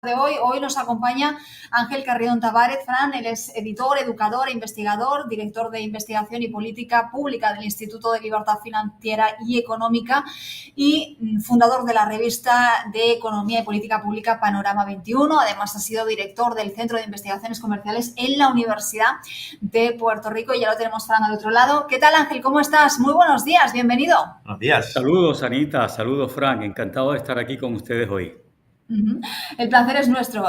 De hoy nos acompaña Ángel Carrión Tavares. Fran, él es editor, educador e investigador, director de investigación y política pública del Instituto de Libertad Financiera y Económica y fundador de la revista de Economía y Política Pública Panorama 21. Además, ha sido director del Centro de Investigaciones Comerciales en la Universidad de Puerto Rico. Y ya lo tenemos, Fran, al otro lado. ¿Qué tal, Ángel? ¿Cómo estás? Muy buenos días, bienvenido. Buenos días. Saludos, Anita. Saludos, Frank. Encantado de estar aquí con ustedes hoy. El placer es nuestro.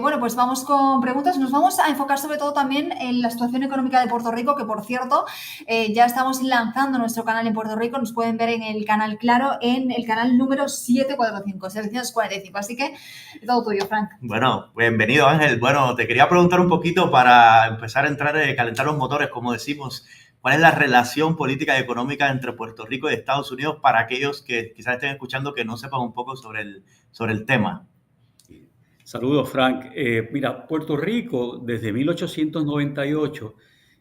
Bueno, pues vamos con preguntas. Nos vamos a enfocar sobre todo también en la situación económica de Puerto Rico, que por cierto, ya estamos lanzando nuestro canal en Puerto Rico. Nos pueden ver en el canal Claro, en el canal número 745. Así que todo tuyo, Frank. Bueno, bienvenido, Ángel. Bueno, te quería preguntar un poquito para empezar a entrar, calentar los motores, como decimos. ¿Cuál es la relación política y económica entre Puerto Rico y Estados Unidos para aquellos que quizás estén escuchando que no sepan un poco sobre el tema? Saludos, Frank. Mira, Puerto Rico desde 1898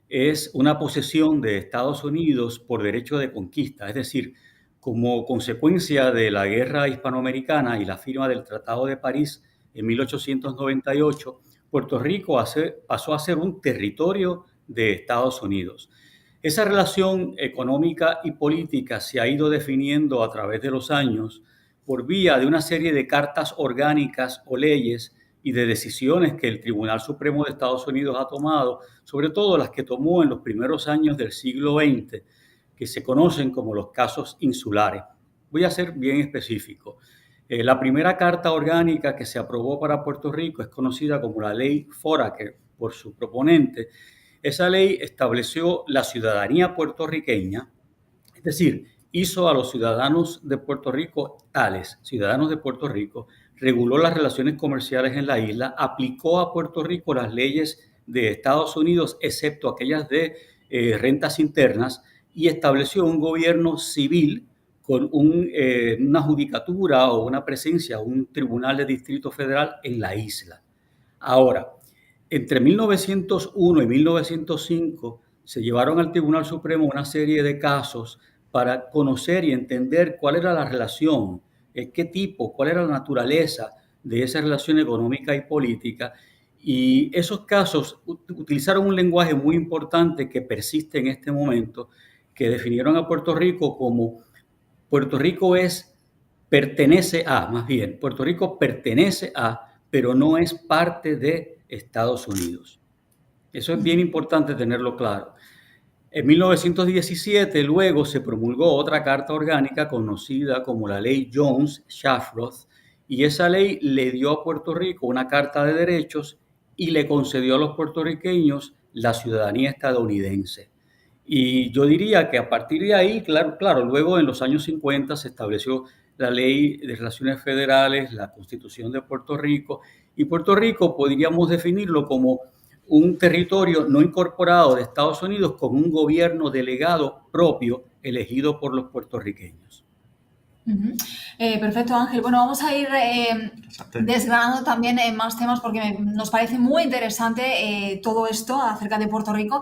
es una posesión de Estados Unidos por derecho de conquista, es decir, como consecuencia de la guerra hispanoamericana y la firma del Tratado de París en 1898, Puerto Rico pasó a ser un territorio de Estados Unidos. Esa relación económica y política se ha ido definiendo a través de los años por vía de una serie de cartas orgánicas o leyes y de decisiones que el Tribunal Supremo de Estados Unidos ha tomado, sobre todo las que tomó en los primeros años del siglo XX, que se conocen como los casos insulares. Voy a ser bien específico. La primera carta orgánica que se aprobó para Puerto Rico es conocida como la Ley Foraker por su proponente. Esa ley estableció la ciudadanía puertorriqueña, es decir, hizo a los ciudadanos de Puerto Rico tales, ciudadanos de Puerto Rico, reguló las relaciones comerciales en la isla, aplicó a Puerto Rico las leyes de Estados Unidos, excepto aquellas de rentas internas, y estableció un gobierno civil con una judicatura o una presencia, un tribunal de distrito federal en la isla. Ahora, entre 1901 y 1905 se llevaron al Tribunal Supremo una serie de casos para conocer y entender cuál era la relación, qué tipo, cuál era la naturaleza de esa relación económica y política. Y esos casos utilizaron un lenguaje muy importante que persiste en este momento, que definieron a Puerto Rico como Puerto Rico Puerto Rico pertenece a, pero no es parte de Estados Unidos. Eso es bien importante tenerlo claro. En 1917 luego se promulgó otra carta orgánica conocida como la Ley Jones-Shafroth, y esa ley le dio a Puerto Rico una carta de derechos y le concedió a los puertorriqueños la ciudadanía estadounidense. Y yo diría que a partir de ahí, claro, luego en los años 50 se estableció la Ley de Relaciones Federales, la Constitución de Puerto Rico, y Puerto Rico podríamos definirlo como un territorio no incorporado de Estados Unidos con un gobierno delegado propio elegido por los puertorriqueños. Perfecto, Ángel. Bueno, vamos a ir desgranando también más temas porque nos parece muy interesante todo esto acerca de Puerto Rico.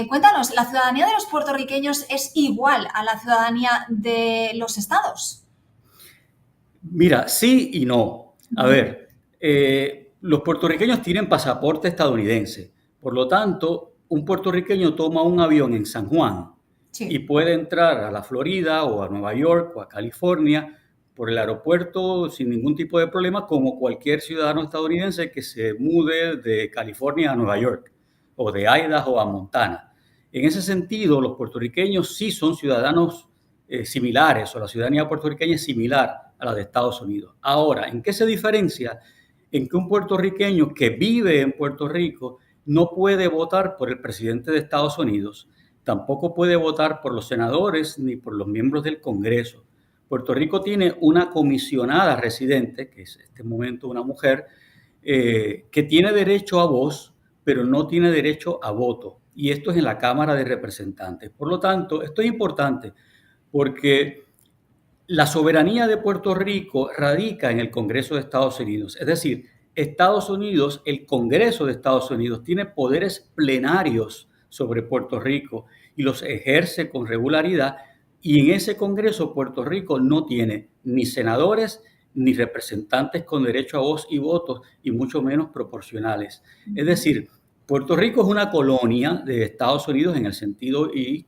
Cuéntanos, ¿la ciudadanía de los puertorriqueños es igual a la ciudadanía de los estados? Mira, sí y no. A ver, los puertorriqueños tienen pasaporte estadounidense. Por lo tanto, un puertorriqueño toma un avión en San Juan y puede entrar a la Florida o a Nueva York o a California por el aeropuerto sin ningún tipo de problema, como cualquier ciudadano estadounidense que se mude de California a Nueva York o de Idaho a Montana. En ese sentido, los puertorriqueños sí son ciudadanos similares, o la ciudadanía puertorriqueña es similar a la de Estados Unidos. Ahora, ¿en qué se diferencia? En que un puertorriqueño que vive en Puerto Rico no puede votar por el presidente de Estados Unidos, tampoco puede votar por los senadores ni por los miembros del Congreso. Puerto Rico tiene una comisionada residente, que es en este momento una mujer, que tiene derecho a voz, pero no tiene derecho a voto. Y esto es en la Cámara de Representantes. Por lo tanto, esto es importante porque la soberanía de Puerto Rico radica en el Congreso de Estados Unidos. Es decir, Estados Unidos, el Congreso de Estados Unidos, tiene poderes plenarios sobre Puerto Rico y los ejerce con regularidad. Y en ese Congreso Puerto Rico no tiene ni senadores ni representantes con derecho a voz y votos, y mucho menos proporcionales. Es decir, Puerto Rico es una colonia de Estados Unidos en el sentido y,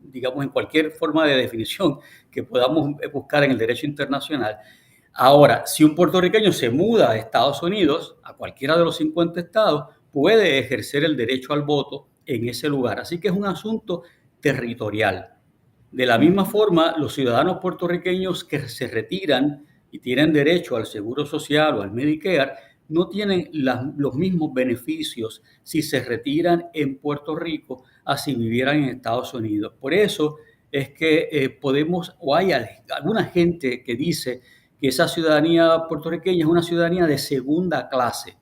digamos, en cualquier forma de definición que podamos buscar en el derecho internacional. Ahora, si un puertorriqueño se muda a Estados Unidos, a cualquiera de los 50 estados, puede ejercer el derecho al voto en ese lugar. Así que es un asunto territorial. De la misma forma, los ciudadanos puertorriqueños que se retiran y tienen derecho al Seguro Social o al Medicare no tienen los mismos beneficios si se retiran en Puerto Rico a si vivieran en Estados Unidos. Por eso es que podemos, o hay alguna gente que dice que esa ciudadanía puertorriqueña es una ciudadanía de segunda clase.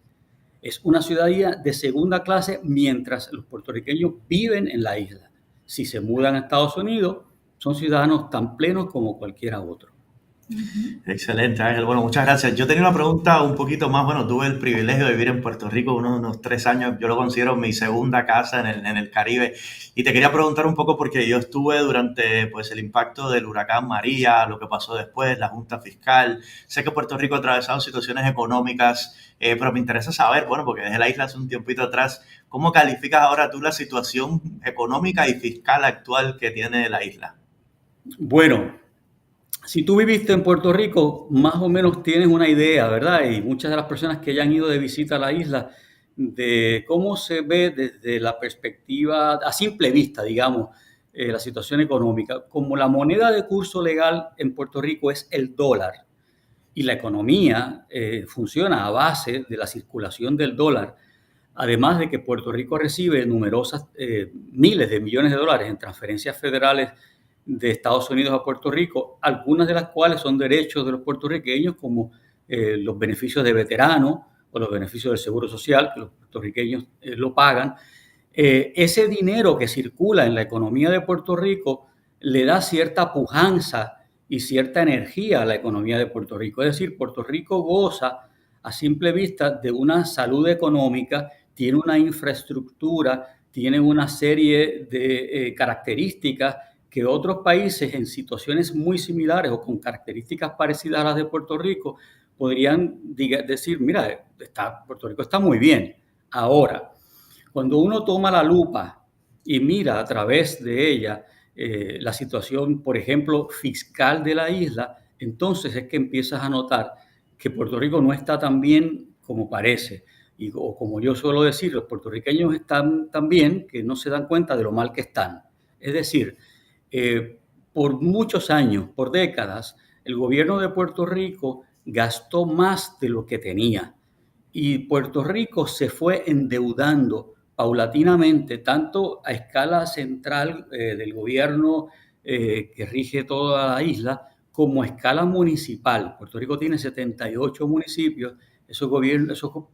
Es una ciudadanía de segunda clase mientras los puertorriqueños viven en la isla. Si se mudan a Estados Unidos, son ciudadanos tan plenos como cualquiera otro. Excelente, Ángel. Bueno, muchas gracias. Yo tenía una pregunta un poquito más. Bueno, tuve el privilegio de vivir en Puerto Rico unos 3 años. Yo lo considero mi segunda casa en el Caribe. Y te quería preguntar un poco porque yo estuve durante pues, el impacto del huracán María, lo que pasó después, la Junta Fiscal. Sé que Puerto Rico ha atravesado situaciones económicas, pero me interesa saber, bueno, porque desde la isla hace un tiempito atrás, ¿cómo calificas ahora tú la situación económica y fiscal actual que tiene la isla? Bueno, si tú viviste en Puerto Rico, más o menos tienes una idea, ¿verdad? Y muchas de las personas que ya han ido de visita a la isla, de cómo se ve desde la perspectiva, a simple vista, digamos, la situación económica. Como la moneda de curso legal en Puerto Rico es el dólar y la economía funciona a base de la circulación del dólar, además de que Puerto Rico recibe numerosas, miles de millones de dólares en transferencias federales de Estados Unidos a Puerto Rico, algunas de las cuales son derechos de los puertorriqueños, como los beneficios de veterano o los beneficios del Seguro Social, que los puertorriqueños lo pagan. Ese dinero que circula en la economía de Puerto Rico le da cierta pujanza y cierta energía a la economía de Puerto Rico. Es decir, Puerto Rico goza a simple vista de una salud económica, tiene una infraestructura, tiene una serie de características que otros países en situaciones muy similares o con características parecidas a las de Puerto Rico podrían decir, mira, Puerto Rico está muy bien. Ahora, cuando uno toma la lupa y mira a través de ella la situación, por ejemplo, fiscal de la isla, entonces es que empiezas a notar que Puerto Rico no está tan bien como parece. O como yo suelo decir, los puertorriqueños están tan bien que no se dan cuenta de lo mal que están. Es decir, por muchos años, por décadas, el gobierno de Puerto Rico gastó más de lo que tenía y Puerto Rico se fue endeudando paulatinamente, tanto a escala central del gobierno que rige toda la isla, como a escala municipal. Puerto Rico tiene 78 municipios, esos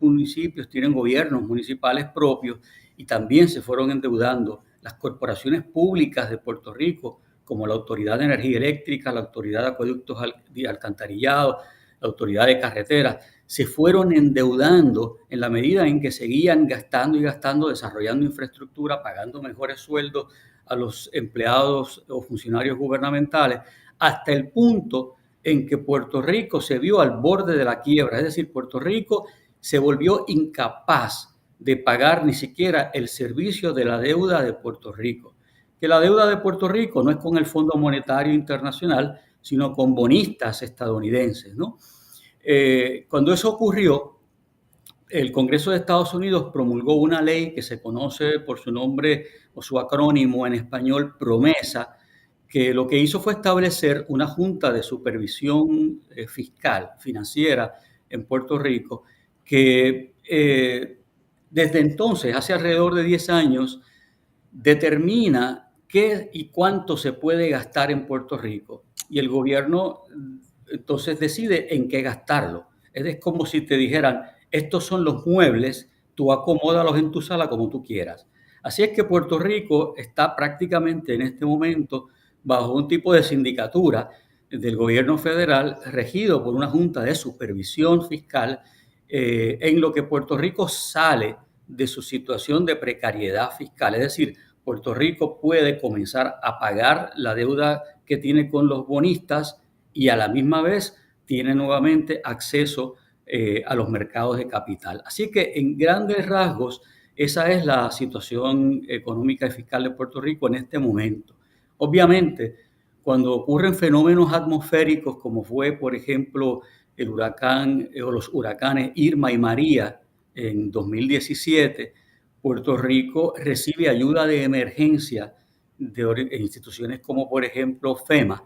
municipios tienen gobiernos municipales propios y también se fueron endeudando. Las corporaciones públicas de Puerto Rico, como la Autoridad de Energía Eléctrica, la Autoridad de Acueductos y Alcantarillado, la Autoridad de Carreteras, se fueron endeudando en la medida en que seguían gastando y gastando, desarrollando infraestructura, pagando mejores sueldos a los empleados o funcionarios gubernamentales, hasta el punto en que Puerto Rico se vio al borde de la quiebra. Es decir, Puerto Rico se volvió incapaz de pagar ni siquiera el servicio de la deuda de Puerto Rico. Que la deuda de Puerto Rico no es con el Fondo Monetario Internacional, sino con bonistas estadounidenses, ¿no? Cuando eso ocurrió, el Congreso de Estados Unidos promulgó una ley que se conoce por su nombre o su acrónimo en español, PROMESA, que lo que hizo fue establecer una junta de supervisión fiscal, financiera en Puerto Rico, que desde entonces, hace alrededor de 10 años, determina qué y cuánto se puede gastar en Puerto Rico. Y el gobierno entonces decide en qué gastarlo. Es como si te dijeran, estos son los muebles, tú acomódalos en tu sala como tú quieras. Así es que Puerto Rico está prácticamente en este momento bajo un tipo de sindicatura del gobierno federal regido por una junta de supervisión fiscal en lo que Puerto Rico sale de su situación de precariedad fiscal. Es decir, Puerto Rico puede comenzar a pagar la deuda que tiene con los bonistas y a la misma vez tiene nuevamente acceso a los mercados de capital. Así que en grandes rasgos, esa es la situación económica y fiscal de Puerto Rico en este momento. Obviamente, cuando ocurren fenómenos atmosféricos como fue, por ejemplo, el huracán o los huracanes Irma y María en 2017, Puerto Rico recibe ayuda de emergencia de instituciones como, por ejemplo, FEMA,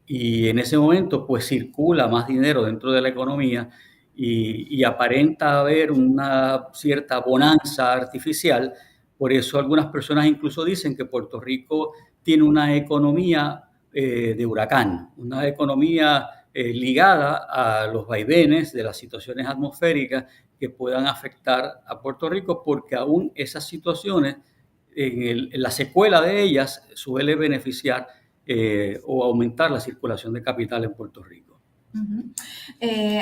y en ese momento pues circula más dinero dentro de la economía y aparenta haber una cierta bonanza artificial. Por eso algunas personas incluso dicen que Puerto Rico tiene una economía de huracán, una economía ligada a los vaivenes de las situaciones atmosféricas que puedan afectar a Puerto Rico, porque aún esas situaciones, en la secuela de ellas, suele beneficiar o aumentar la circulación de capital en Puerto Rico.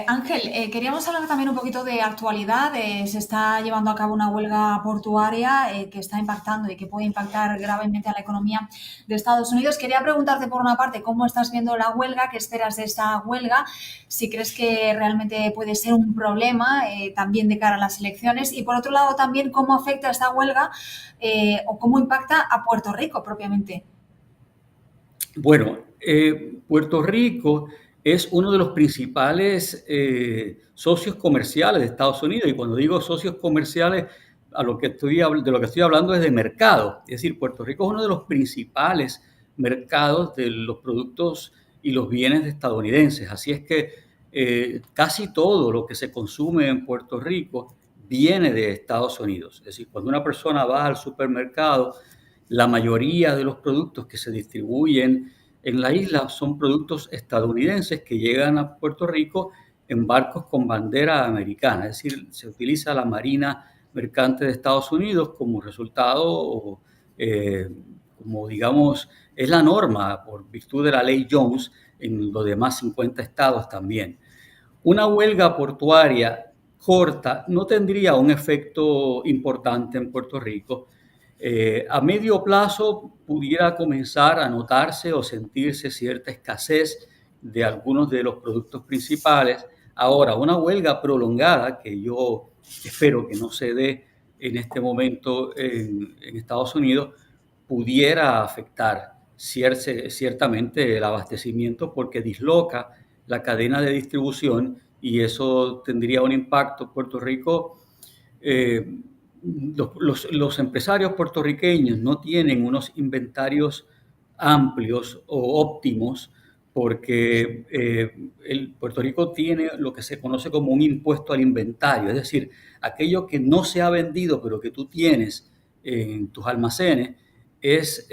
Ángel, queríamos hablar también un poquito de actualidad. Se está llevando a cabo una huelga portuaria que está impactando y que puede impactar gravemente a la economía de Estados Unidos. Quería preguntarte, por una parte, cómo estás viendo la huelga, qué esperas de esta huelga, si crees que realmente puede ser un problema también de cara a las elecciones, y por otro lado también cómo afecta esta huelga o cómo impacta a Puerto Rico propiamente. Bueno, Puerto Rico es uno de los principales socios comerciales de Estados Unidos, y cuando digo socios comerciales, de lo que estoy hablando es de mercado. Es decir, Puerto Rico es uno de los principales mercados de los productos y los bienes estadounidenses. Así es que casi todo lo que se consume en Puerto Rico viene de Estados Unidos. Es decir, cuando una persona va al supermercado, la mayoría de los productos que se distribuyen en la isla son productos estadounidenses que llegan a Puerto Rico en barcos con bandera americana. Es decir, se utiliza la Marina Mercante de Estados Unidos como resultado, como digamos, es la norma por virtud de la ley Jones en los demás 50 estados también. Una huelga portuaria corta no tendría un efecto importante en Puerto Rico. A medio plazo pudiera comenzar a notarse o sentirse cierta escasez de algunos de los productos principales. Ahora, una huelga prolongada, que yo espero que no se dé en este momento en Estados Unidos, pudiera afectar ciertamente el abastecimiento porque disloca la cadena de distribución y eso tendría un impacto en Puerto Rico. Los empresarios puertorriqueños no tienen unos inventarios amplios o óptimos porque Puerto Rico tiene lo que se conoce como un impuesto al inventario, es decir, aquello que no se ha vendido pero que tú tienes en tus almacenes es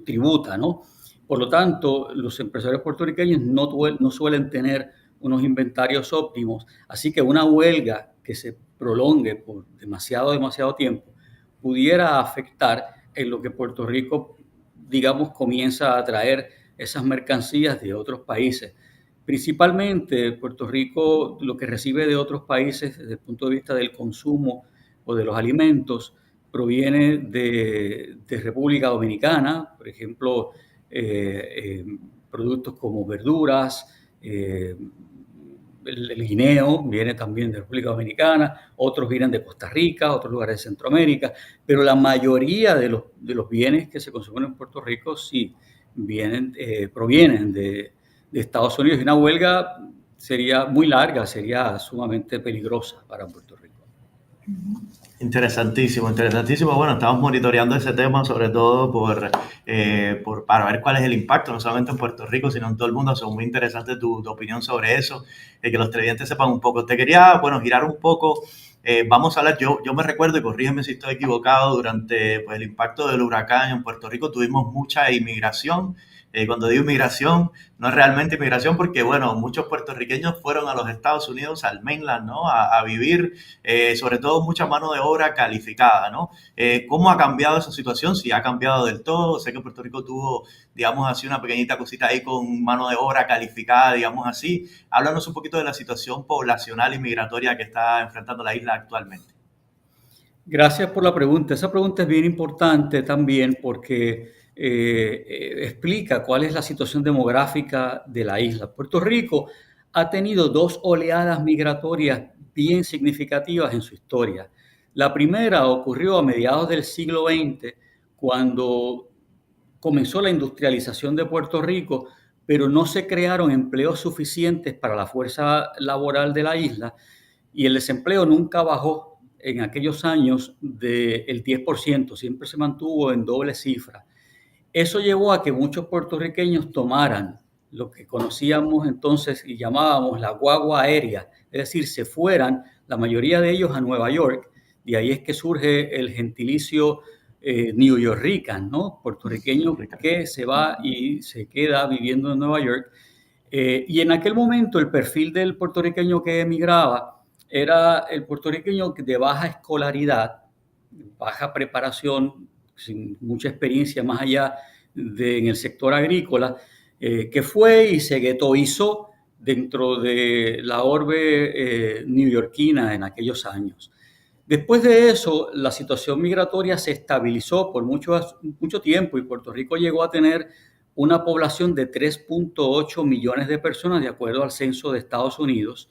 tributa, ¿no? Por lo tanto, los empresarios puertorriqueños no suelen tener unos inventarios óptimos, así que una huelga que se prolongue por demasiado tiempo pudiera afectar en lo que Puerto Rico, digamos, comienza a traer esas mercancías de otros países. Principalmente Puerto Rico lo que recibe de otros países desde el punto de vista del consumo o de los alimentos proviene de República Dominicana, por ejemplo, productos como verduras, el guineo viene también de República Dominicana, otros vienen de Costa Rica, otros lugares de Centroamérica, pero la mayoría de los bienes que se consumen en Puerto Rico sí provienen de Estados Unidos, y una huelga sería muy larga, sería sumamente peligrosa para Puerto Rico. Interesantísimo, interesantísimo. Bueno, estamos monitoreando ese tema, sobre todo para ver cuál es el impacto, no solamente en Puerto Rico, sino en todo el mundo. Son muy interesante tu opinión sobre eso, que los televidentes sepan un poco. Te quería, girar un poco. Vamos a hablar, yo me recuerdo, y corrígeme si estoy equivocado, durante pues, el impacto del huracán en Puerto Rico tuvimos mucha inmigración. Cuando digo inmigración, no es realmente inmigración porque, bueno, muchos puertorriqueños fueron a los Estados Unidos, al mainland, ¿no? A vivir, sobre todo mucha mano de obra calificada, ¿no? ¿Cómo ha cambiado esa situación? Si ha cambiado del todo. Sé que Puerto Rico tuvo, digamos así, una pequeñita cosita ahí con mano de obra calificada, digamos así. Háblanos un poquito de la situación poblacional y migratoria que está enfrentando la isla actualmente. Gracias por la pregunta. Esa pregunta es bien importante también porque explica cuál es la situación demográfica de la isla. Puerto Rico ha tenido dos oleadas migratorias bien significativas en su historia. La primera ocurrió a mediados del siglo XX, cuando comenzó la industrialización de Puerto Rico, pero no se crearon empleos suficientes para la fuerza laboral de la isla y el desempleo nunca bajó en aquellos años del 10%, siempre se mantuvo en doble cifra. Eso llevó a que muchos puertorriqueños tomaran lo que conocíamos entonces y llamábamos la guagua aérea, es decir, se fueran, la mayoría de ellos a Nueva York, y ahí es que surge el gentilicio New Yorkican, ¿no? Puertorriqueño que se va y se queda viviendo en Nueva York. Y en aquel momento el perfil del puertorriqueño que emigraba era el puertorriqueño de baja escolaridad, baja preparación, sin mucha experiencia más allá en el sector agrícola, que fue y se guetoizó dentro de la orbe neoyorquina en aquellos años. Después de eso, la situación migratoria se estabilizó por mucho tiempo y Puerto Rico llegó a tener una población de 3.8 millones de personas, de acuerdo al censo de Estados Unidos.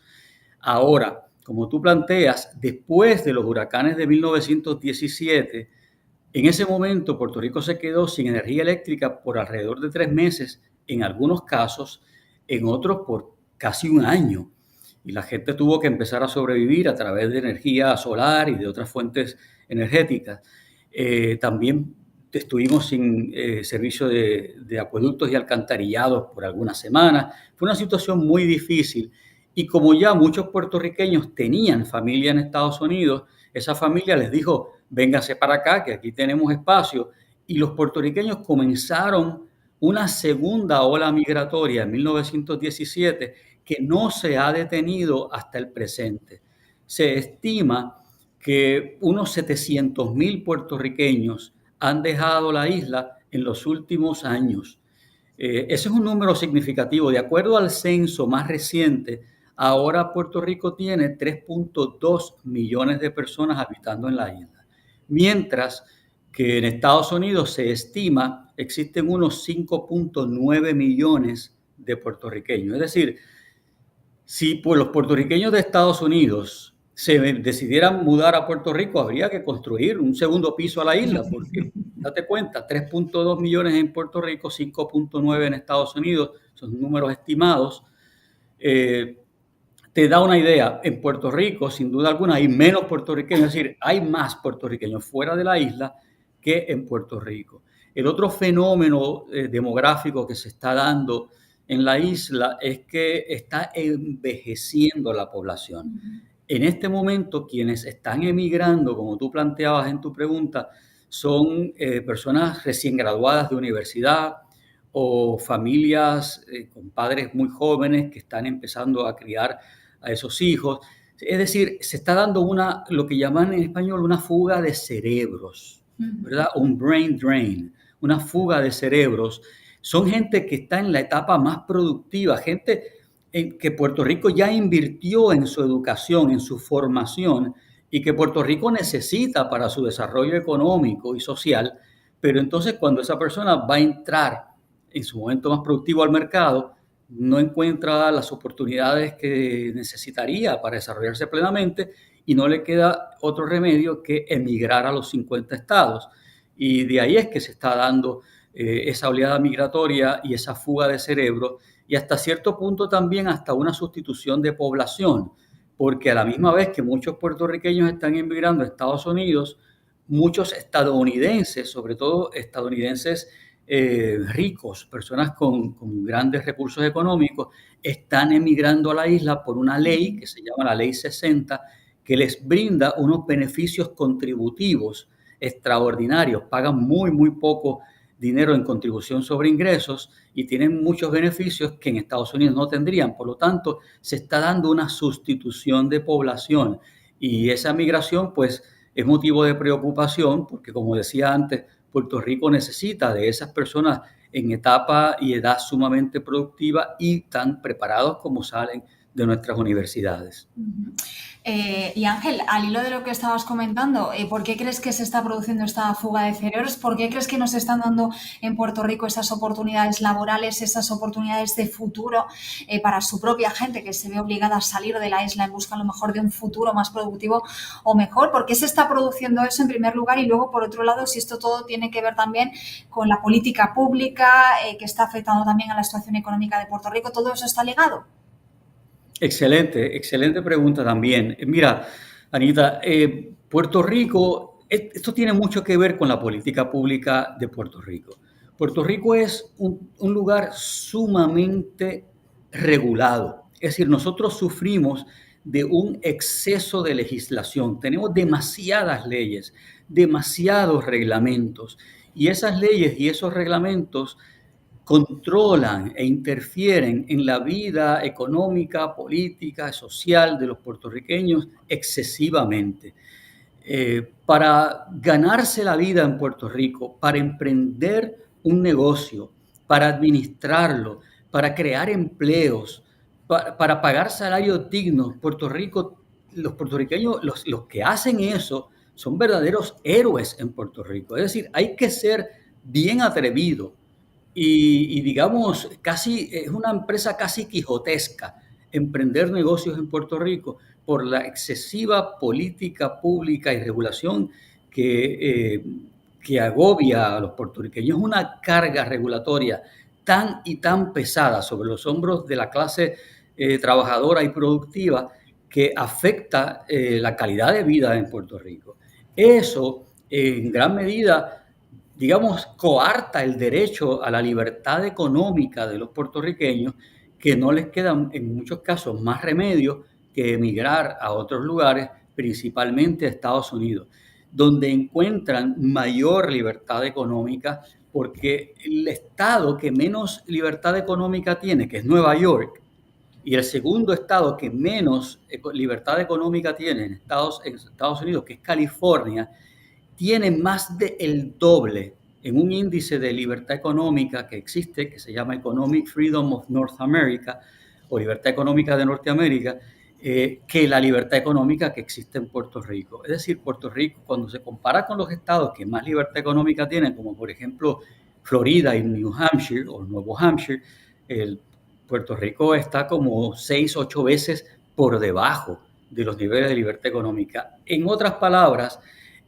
Ahora, como tú planteas, después de los huracanes de 1917, en ese momento Puerto Rico se quedó sin energía eléctrica por alrededor de 3 meses, en algunos casos, en otros por casi un año. Y la gente tuvo que empezar a sobrevivir a través de energía solar y de otras fuentes energéticas. También estuvimos sin servicio de acueductos y alcantarillados por algunas semanas. Fue una situación muy difícil. Y como ya muchos puertorriqueños tenían familia en Estados Unidos, esa familia les dijo, véngase para acá, que aquí tenemos espacio. Y los puertorriqueños comenzaron una segunda ola migratoria en 1917 que no se ha detenido hasta el presente. Se estima que unos 700,000 puertorriqueños han dejado la isla en los últimos años. Ese es un número significativo. De acuerdo al censo más reciente, ahora Puerto Rico tiene 3.2 millones de personas habitando en la isla, mientras que en Estados Unidos se estima existen unos 5.9 millones de puertorriqueños. Es decir, si pues, los puertorriqueños de Estados Unidos se decidieran mudar a Puerto Rico, habría que construir un segundo piso a la isla, porque date cuenta, 3.2 millones en Puerto Rico, 5.9 en Estados Unidos, son números estimados. Te da una idea, en Puerto Rico, sin duda alguna, hay menos puertorriqueños, es decir, hay más puertorriqueños fuera de la isla que en Puerto Rico. El otro fenómeno demográfico que se está dando en la isla es que está envejeciendo la población. En este momento, quienes están emigrando, como tú planteabas en tu pregunta, son personas recién graduadas de universidad o familias con padres muy jóvenes que están empezando a criar a esos hijos. Es decir, se está dando lo que llaman en español una fuga de cerebros, ¿verdad? Un brain drain, una fuga de cerebros. Son gente que está en la etapa más productiva, gente que Puerto Rico ya invirtió en su educación, en su formación, y que Puerto Rico necesita para su desarrollo económico y social, pero entonces cuando esa persona va a entrar en su momento más productivo al mercado, no encuentra las oportunidades que necesitaría para desarrollarse plenamente y no le queda otro remedio que emigrar a los 50 estados. Y de ahí es que se está dando esa oleada migratoria y esa fuga de cerebro y hasta cierto punto también hasta una sustitución de población, porque a la misma vez que muchos puertorriqueños están emigrando a Estados Unidos, muchos estadounidenses, sobre todo estadounidenses ricos, personas con grandes recursos económicos, están emigrando a la isla por una ley que se llama la Ley 60, que les brinda unos beneficios contributivos extraordinarios, pagan muy poco dinero en contribución sobre ingresos y tienen muchos beneficios que en Estados Unidos no tendrían. Por lo tanto, se está dando una sustitución de población y esa migración pues es motivo de preocupación porque, como decía antes, Puerto Rico necesita de esas personas en etapa y edad sumamente productiva y tan preparados como salen de nuestras universidades. Y Ángel, al hilo de lo que estabas comentando, ¿por qué crees que se está produciendo esta fuga de cerebros? ¿Por qué crees que nos están dando en Puerto Rico esas oportunidades laborales, esas oportunidades de futuro para su propia gente que se ve obligada a salir de la isla en busca a lo mejor de un futuro más productivo o mejor? ¿Por qué se está produciendo eso en primer lugar? Y luego, por otro lado, si esto todo tiene que ver también con la política pública que está afectando también a la situación económica de Puerto Rico, ¿todo eso está ligado? Excelente pregunta también. Mira, Anita, Puerto Rico, esto tiene mucho que ver con la política pública de Puerto Rico. Puerto Rico es un lugar sumamente regulado. Es decir, nosotros sufrimos de un exceso de legislación. Tenemos demasiadas leyes, demasiados reglamentos. Y esas leyes y esos reglamentos controlan e interfieren en la vida económica, política, social de los puertorriqueños excesivamente. Para ganarse la vida en Puerto Rico, para emprender un negocio, para administrarlo, para crear empleos, para pagar salarios dignos, Puerto Rico, los puertorriqueños, los que hacen eso, son verdaderos héroes en Puerto Rico. Es decir, hay que ser bien atrevido y digamos, casi es una empresa casi quijotesca emprender negocios en Puerto Rico por la excesiva política pública y regulación que agobia a los puertorriqueños. Es una carga regulatoria tan y tan pesada sobre los hombros de la clase trabajadora y productiva que afecta la calidad de vida en Puerto Rico. Eso, en gran medida, digamos, coarta el derecho a la libertad económica de los puertorriqueños, que no les quedan en muchos casos más remedio que emigrar a otros lugares, principalmente a Estados Unidos, donde encuentran mayor libertad económica, porque el estado que menos libertad económica tiene, que es Nueva York, y el segundo estado que menos libertad económica tiene en Estados Unidos, que es California, tiene más del doble en un índice de libertad económica que existe, que se llama Economic Freedom of North America, o libertad económica de Norteamérica, que la libertad económica que existe en Puerto Rico. Es decir, Puerto Rico, cuando se compara con los estados que más libertad económica tienen, como por ejemplo Florida y New Hampshire o Nuevo Hampshire, Puerto Rico está como 6, 8 veces por debajo de los niveles de libertad económica. En otras palabras,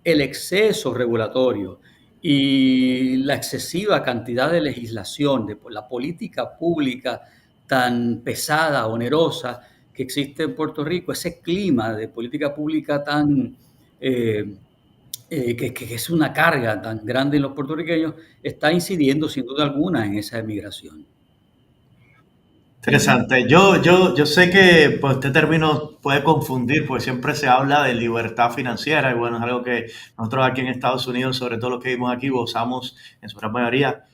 el exceso regulatorio y la excesiva cantidad de legislación, de la política pública tan pesada, onerosa que existe en Puerto Rico, ese clima de política pública tan que es una carga tan grande en los puertorriqueños, está incidiendo sin duda alguna en esa emigración. Interesante. Yo sé que pues, este término puede confundir, pues siempre se habla de libertad financiera y bueno, es algo que nosotros aquí en Estados Unidos, sobre todo los que vivimos aquí, gozamos en su gran mayoría.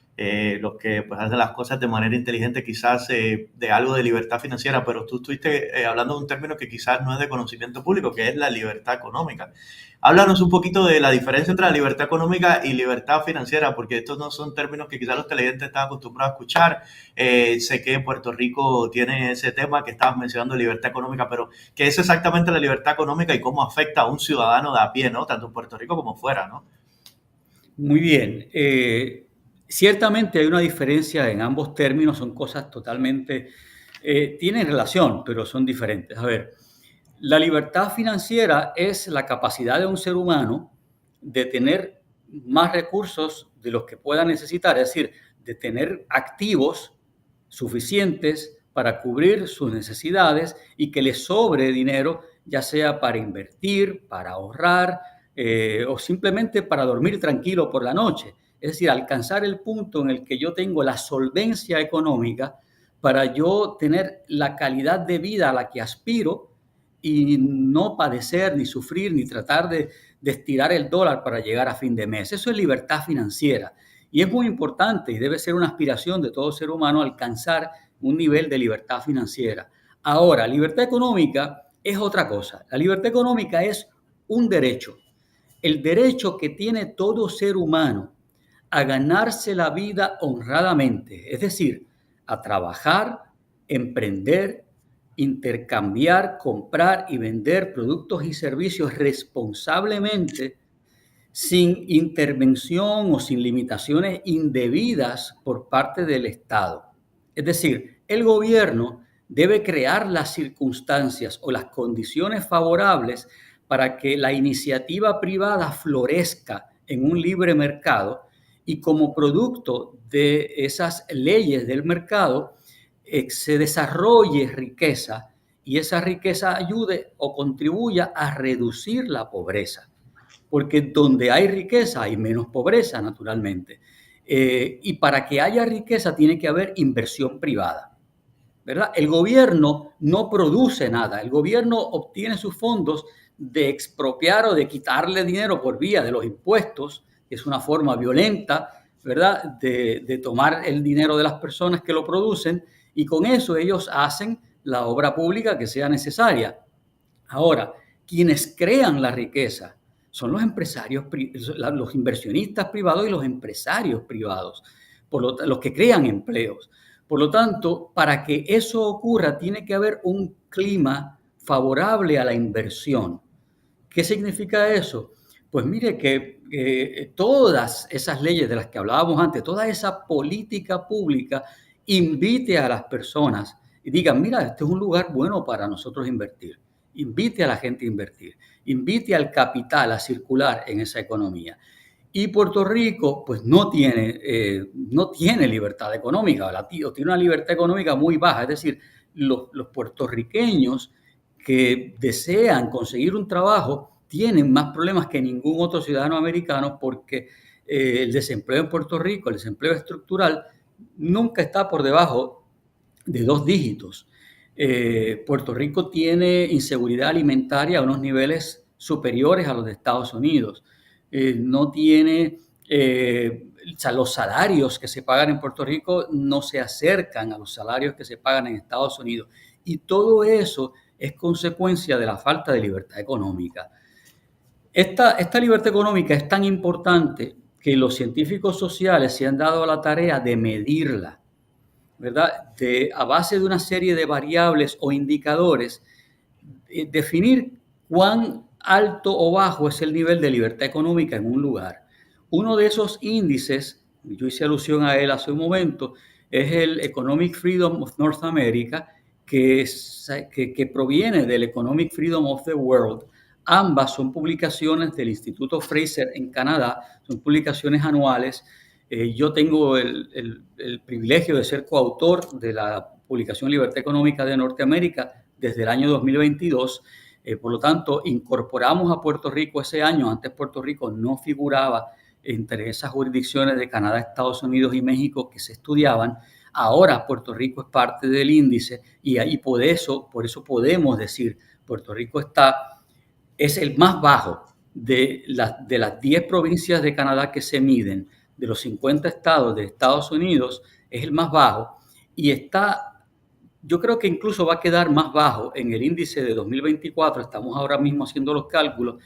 Los que pues, hacen las cosas de manera inteligente, quizás de algo de libertad financiera, pero tú estuviste hablando de un término que quizás no es de conocimiento público, que es la libertad económica. Háblanos un poquito de la diferencia entre la libertad económica y libertad financiera, porque estos no son términos que quizás los televidentes están acostumbrados a escuchar. Sé que Puerto Rico tiene ese tema que estabas mencionando, libertad económica, pero ¿qué es exactamente la libertad económica y cómo afecta a un ciudadano de a pie, ¿no? Tanto en Puerto Rico como fuera, ¿no? Muy bien. Ciertamente hay una diferencia en ambos términos, son cosas totalmente, tienen relación, pero son diferentes. A ver, la libertad financiera es la capacidad de un ser humano de tener más recursos de los que pueda necesitar, es decir, de tener activos suficientes para cubrir sus necesidades y que le sobre dinero, ya sea para invertir, para ahorrar o simplemente para dormir tranquilo por la noche. Es decir, alcanzar el punto en el que yo tengo la solvencia económica para yo tener la calidad de vida a la que aspiro y no padecer, ni sufrir, ni tratar de estirar el dólar para llegar a fin de mes. Eso es libertad financiera. Y es muy importante y debe ser una aspiración de todo ser humano alcanzar un nivel de libertad financiera. Ahora, libertad económica es otra cosa. La libertad económica es un derecho. El derecho que tiene todo ser humano a ganarse la vida honradamente, es decir, a trabajar, emprender intercambiar, comprar y vender productos y servicios responsablemente, sin intervención o sin limitaciones indebidas por parte del Estado. Es decir, el gobierno debe crear las circunstancias o las condiciones favorables para que la iniciativa privada florezca en un libre mercado y como producto de esas leyes del mercado se desarrolle riqueza y esa riqueza ayude o contribuya a reducir la pobreza. Porque donde hay riqueza hay menos pobreza, naturalmente. Y para que haya riqueza tiene que haber inversión privada, ¿verdad? El gobierno no produce nada. El gobierno obtiene sus fondos de expropiar o de quitarle dinero por vía de los impuestos, que es una forma violenta, ¿verdad?, de tomar el dinero de las personas que lo producen, y con eso ellos hacen la obra pública que sea necesaria. Ahora, quienes crean la riqueza son los empresarios, los inversionistas privados y los empresarios privados, los que crean empleos. Por lo tanto, para que eso ocurra, tiene que haber un clima favorable a la inversión. ¿Qué significa eso? Pues mire que todas esas leyes de las que hablábamos antes, toda esa política pública invite a las personas y digan, mira, este es un lugar bueno para nosotros invertir. Invite a la gente a invertir, invite al capital a circular en esa economía. Y Puerto Rico, pues no tiene libertad económica, o tiene una libertad económica muy baja. Es decir, los puertorriqueños que desean conseguir un trabajo tienen más problemas que ningún otro ciudadano americano porque el desempleo en Puerto Rico, el desempleo estructural, nunca está por debajo de 2 dígitos. Puerto Rico tiene inseguridad alimentaria a unos niveles superiores a los de Estados Unidos. No tiene, o sea, los salarios que se pagan en Puerto Rico no se acercan a los salarios que se pagan en Estados Unidos. Y todo eso es consecuencia de la falta de libertad económica. Esta libertad económica es tan importante que los científicos sociales se han dado a la tarea de medirla, ¿verdad? A base de una serie de variables o indicadores, definir cuán alto o bajo es el nivel de libertad económica en un lugar. Uno de esos índices, yo hice alusión a él hace un momento, es el Economic Freedom of North America, que proviene del Economic Freedom of the World. Ambas son publicaciones del Instituto Fraser en Canadá, son publicaciones anuales. Yo tengo el privilegio de ser coautor de la publicación Libertad Económica de Norteamérica desde el año 2022. Por lo tanto, incorporamos a Puerto Rico ese año. Antes Puerto Rico no figuraba entre esas jurisdicciones de Canadá, Estados Unidos y México que se estudiaban. Ahora Puerto Rico es parte del índice y por eso podemos decir Puerto Rico es el más bajo de las 10 provincias de Canadá que se miden, de los 50 estados de Estados Unidos, es el más bajo y yo creo que incluso va a quedar más bajo en el índice de 2024, estamos ahora mismo haciendo los cálculos,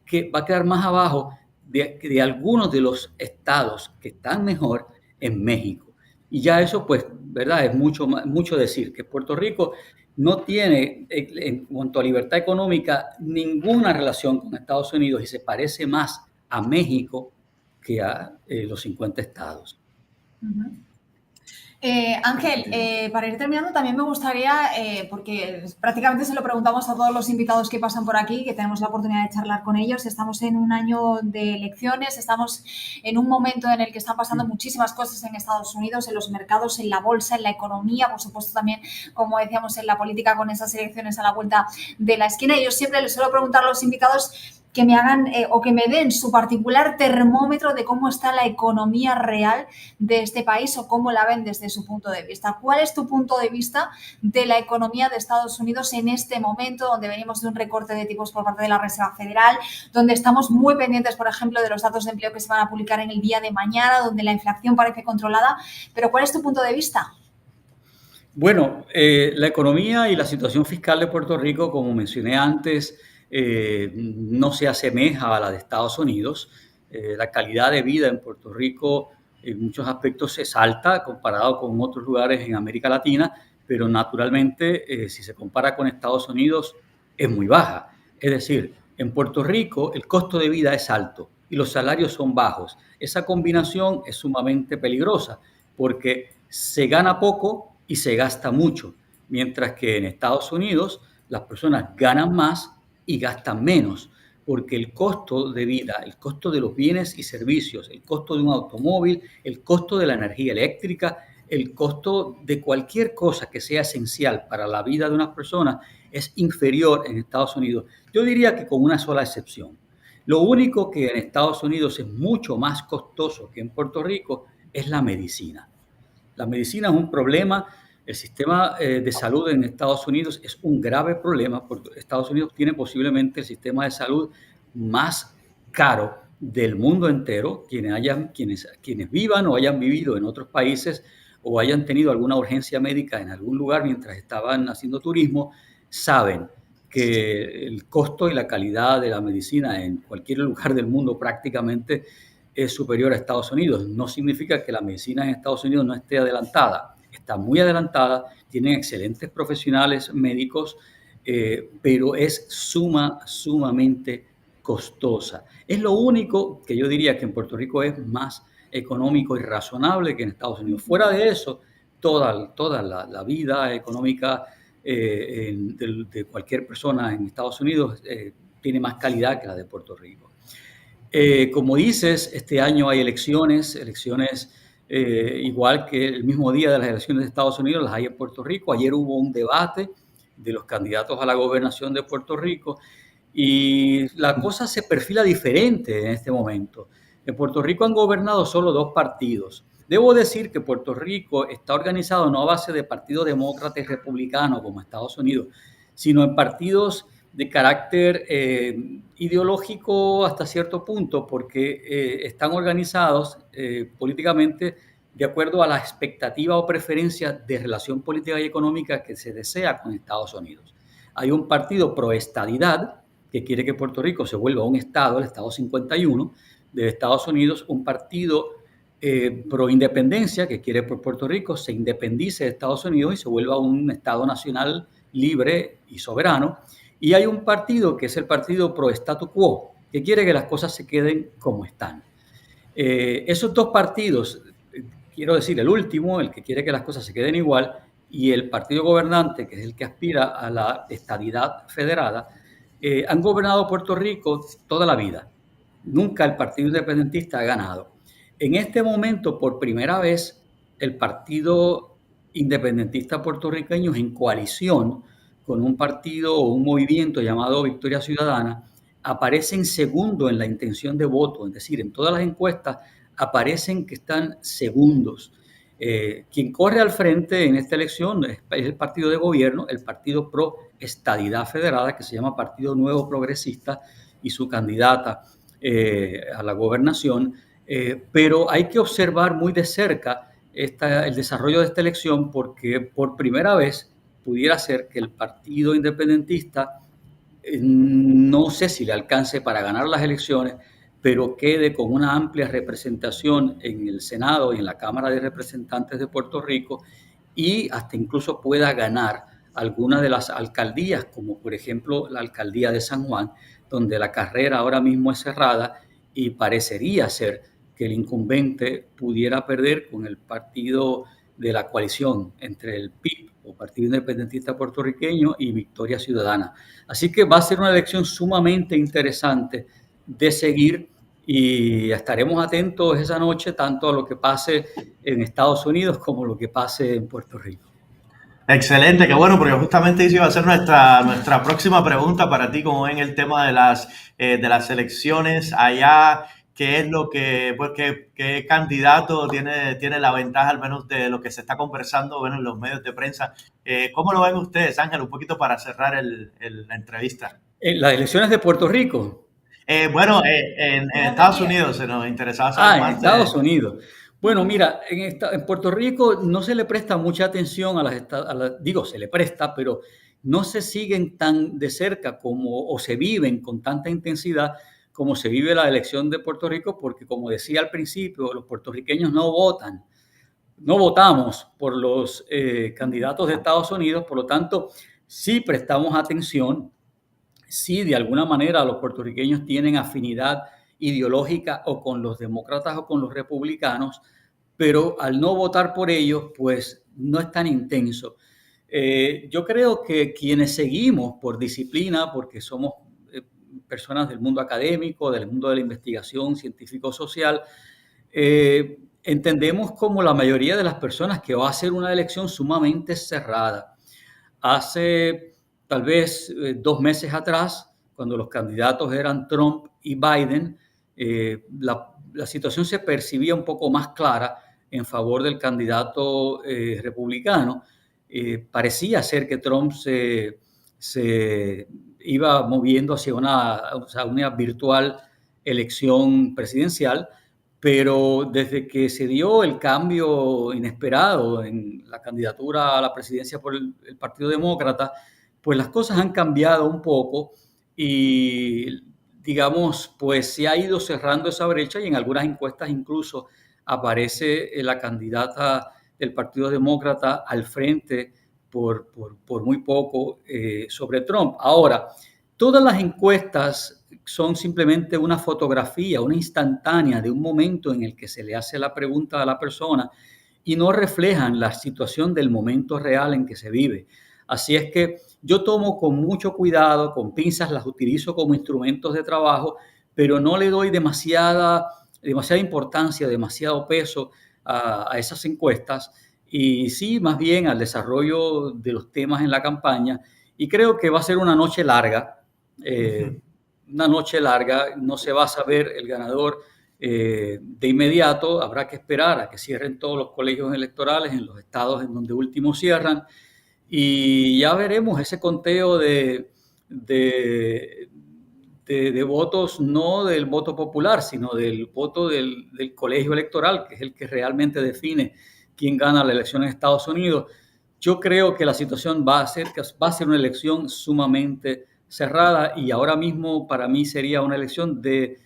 que va a quedar más abajo de algunos de los estados que están mejor en México. Y ya eso, pues, ¿verdad? Es mucho decir que Puerto Rico no tiene, en cuanto a libertad económica, ninguna relación con Estados Unidos y se parece más a México que a los 50 estados. Ángel, para ir terminando, también me gustaría, porque prácticamente se lo preguntamos a todos los invitados que pasan por aquí, que tenemos la oportunidad de charlar con ellos. Estamos en un año de elecciones, estamos en un momento en el que están pasando muchísimas cosas en Estados Unidos, en los mercados, en la bolsa, en la economía, por supuesto también, como decíamos, en la política con esas elecciones a la vuelta de la esquina. Y yo siempre les suelo preguntar a los invitados que me hagan o que me den su particular termómetro de cómo está la economía real de este país o cómo la ven desde su punto de vista. ¿Cuál es tu punto de vista de la economía de Estados Unidos en este momento donde venimos de un recorte de tipos por parte de la Reserva Federal, donde estamos muy pendientes, por ejemplo, de los datos de empleo que se van a publicar en el día de mañana, donde la inflación parece controlada? Pero ¿cuál es tu punto de vista? Bueno, la economía y la situación fiscal de Puerto Rico, como mencioné antes, no se asemeja a la de Estados Unidos. La calidad de vida en Puerto Rico en muchos aspectos es alta comparado con otros lugares en América Latina, pero naturalmente, si se compara con Estados Unidos, es muy baja. Es decir, en Puerto Rico el costo de vida es alto y los salarios son bajos. Esa combinación es sumamente peligrosa porque se gana poco y se gasta mucho, mientras que en Estados Unidos las personas ganan más y gastan menos, porque el costo de vida, el costo de los bienes y servicios, el costo de un automóvil, el costo de la energía eléctrica, el costo de cualquier cosa que sea esencial para la vida de una persona es inferior en Estados Unidos. Yo diría que con una sola excepción. Lo único que en Estados Unidos es mucho más costoso que en Puerto Rico es la medicina. La medicina es un problema. El sistema de salud en Estados Unidos es un grave problema porque Estados Unidos tiene posiblemente el sistema de salud más caro del mundo entero. Quienes vivan o hayan vivido en otros países o hayan tenido alguna urgencia médica en algún lugar mientras estaban haciendo turismo, saben que el costo y la calidad de la medicina en cualquier lugar del mundo prácticamente es superior a Estados Unidos. No significa que la medicina en Estados Unidos no esté adelantada. Está muy adelantada, tienen excelentes profesionales médicos, pero es sumamente costosa. Es lo único que yo diría que en Puerto Rico es más económico y razonable que en Estados Unidos. Fuera de eso, toda la vida económica de cualquier persona en Estados Unidos tiene más calidad que la de Puerto Rico. Como dices, este año hay elecciones igual que el mismo día de las elecciones de Estados Unidos, las hay en Puerto Rico. Ayer hubo un debate de los candidatos a la gobernación de Puerto Rico y la cosa se perfila diferente en este momento. En Puerto Rico han gobernado solo 2 partidos. Debo decir que Puerto Rico está organizado no a base de partido demócrata y republicano como Estados Unidos, sino en partidos de carácter ideológico hasta cierto punto, porque están organizados políticamente de acuerdo a la expectativa o preferencia de relación política y económica que se desea con Estados Unidos. Hay un partido pro-estadidad que quiere que Puerto Rico se vuelva un estado, el estado 51 de Estados Unidos, un partido pro-independencia que quiere que Puerto Rico se independice de Estados Unidos y se vuelva un estado nacional libre y soberano. Y hay un partido que es el partido pro statu quo, que quiere que las cosas se queden como están. Esos 2 partidos, quiero decir, el último, el que quiere que las cosas se queden igual, y el partido gobernante, que es el que aspira a la estadidad federada, han gobernado Puerto Rico toda la vida. Nunca el partido independentista ha ganado. En este momento, por primera vez, el partido independentista puertorriqueño es en coalición con un partido o un movimiento llamado Victoria Ciudadana, aparecen segundo en la intención de voto, es decir, en todas las encuestas aparecen que están segundos. Quien corre al frente en esta elección es el partido de gobierno, el partido pro estadidad federada, que se llama Partido Nuevo Progresista, y su candidata a la gobernación, pero hay que observar muy de cerca el desarrollo de esta elección porque por primera vez pudiera ser que el partido independentista no sé si le alcance para ganar las elecciones, pero quede con una amplia representación en el Senado y en la Cámara de Representantes de Puerto Rico y hasta incluso pueda ganar algunas de las alcaldías, como por ejemplo la alcaldía de San Juan, donde la carrera ahora mismo es cerrada y parecería ser que el incumbente pudiera perder con el partido de la coalición entre el PIB o Partido Independentista Puertorriqueño y Victoria Ciudadana. Así que va a ser una elección sumamente interesante de seguir y estaremos atentos esa noche tanto a lo que pase en Estados Unidos como lo que pase en Puerto Rico. Excelente, qué bueno, porque justamente esa iba a ser nuestra próxima pregunta para ti, como ven el tema de las elecciones allá. ¿Qué es lo que, pues, qué candidato tiene la ventaja, al menos de lo que se está conversando, bueno, en los medios de prensa? ¿Cómo lo ven ustedes, Ángel? Un poquito para cerrar la entrevista. ¿En las elecciones de Puerto Rico? Bueno, en Estados Unidos se nos interesaba saber más. En Estados Unidos. Bueno, mira, en Puerto Rico no se le presta mucha atención digo, se le presta, pero no se siguen tan de cerca o se viven con tanta intensidad como se vive la elección de Puerto Rico, porque como decía al principio, los puertorriqueños no votan no votamos por los candidatos de Estados Unidos, por lo tanto, sí prestamos atención, sí de alguna manera los puertorriqueños tienen afinidad ideológica o con los demócratas o con los republicanos, pero al no votar por ellos, pues no es tan intenso. Yo creo que quienes seguimos por disciplina, porque somos personas del mundo académico, del mundo de la investigación científico-social, entendemos como la mayoría de las personas que va a ser una elección sumamente cerrada. Hace tal vez 2 meses atrás, cuando los candidatos eran Trump y Biden, la situación se percibía un poco más clara en favor del candidato republicano. Parecía ser que Trump se iba moviendo hacia una virtual elección presidencial, pero desde que se dio el cambio inesperado en la candidatura a la presidencia por el Partido Demócrata, pues las cosas han cambiado un poco y, digamos, pues se ha ido cerrando esa brecha y en algunas encuestas incluso aparece la candidata del Partido Demócrata al frente por muy poco sobre Trump. Ahora, todas las encuestas son simplemente una fotografía, una instantánea de un momento en el que se le hace la pregunta a la persona y no reflejan la situación del momento real en que se vive. Así es que yo tomo con mucho cuidado, con pinzas, las utilizo como instrumentos de trabajo, pero no le doy demasiada importancia, demasiado peso a esas encuestas y sí, más bien al desarrollo de los temas en la campaña. Y creo que va a ser una noche larga. Una noche larga, no se va a saber el ganador de inmediato, habrá que esperar a que cierren todos los colegios electorales en los estados en donde último cierran y ya veremos ese conteo de votos, no del voto popular, sino del voto del colegio electoral, que es el que realmente define quién gana la elección en Estados Unidos. Yo creo que la situación va a ser una elección sumamente cerrada y ahora mismo para mí sería una elección de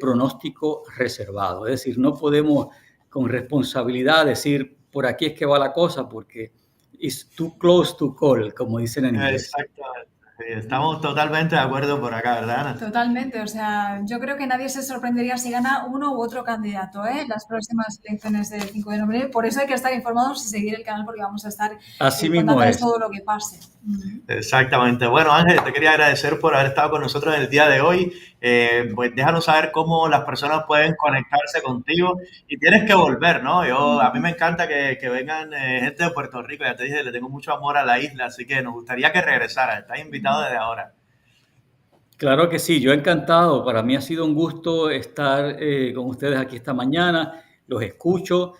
pronóstico reservado. Es decir, no podemos con responsabilidad decir por aquí es que va la cosa porque it's too close to call, como dicen en inglés. Exactamente. Sí, estamos totalmente de acuerdo por acá, ¿verdad, Ana? Totalmente, o sea, yo creo que nadie se sorprendería si gana uno u otro candidato, ¿eh? Las próximas elecciones del 5 de noviembre. Por eso hay que estar informados y seguir el canal porque vamos a estar Así mismo contándoles es. todo lo que pase. Exactamente. Bueno, Ángel, te quería agradecer por haber estado con nosotros el día de hoy. Pues déjanos saber cómo las personas pueden conectarse contigo y tienes que volver, ¿no? A mí me encanta que vengan gente de Puerto Rico. Ya te dije, le tengo mucho amor a la isla, así que nos gustaría que regresaras. Estás invitado desde ahora. Claro que sí, yo encantado. Para mí ha sido un gusto estar con ustedes aquí esta mañana. Los escucho,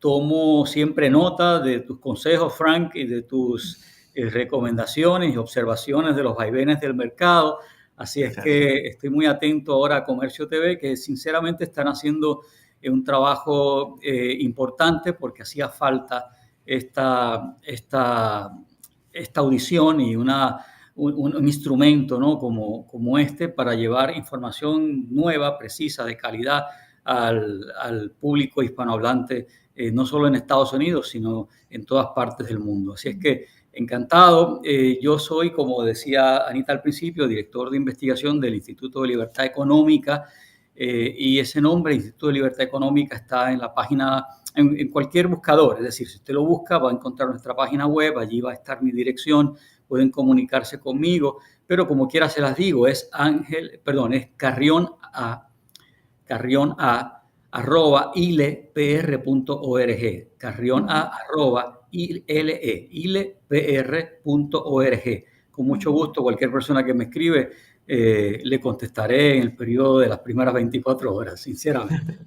tomo siempre nota de tus consejos, Frank, y de tus recomendaciones y observaciones de los vaivenes del mercado. Así es que estoy muy atento ahora a Comercio TV, que sinceramente están haciendo un trabajo importante porque hacía falta esta audición y un instrumento, ¿no? como este para llevar información nueva, precisa, de calidad al público hispanohablante, no solo en Estados Unidos, sino en todas partes del mundo. Así es que encantado. Yo soy, como decía Anita al principio, director de investigación del Instituto de Libertad Económica, y ese nombre, Instituto de Libertad Económica, está en la página, en cualquier buscador. Es decir, si usted lo busca, va a encontrar nuestra página web, allí va a estar mi dirección, pueden comunicarse conmigo, pero como quiera se las digo, es Carrión A arroba ilepr.org, Carrión A arroba ilepr.org. Con mucho gusto, cualquier persona que me escribe, le contestaré en el periodo de las primeras 24 horas, sinceramente.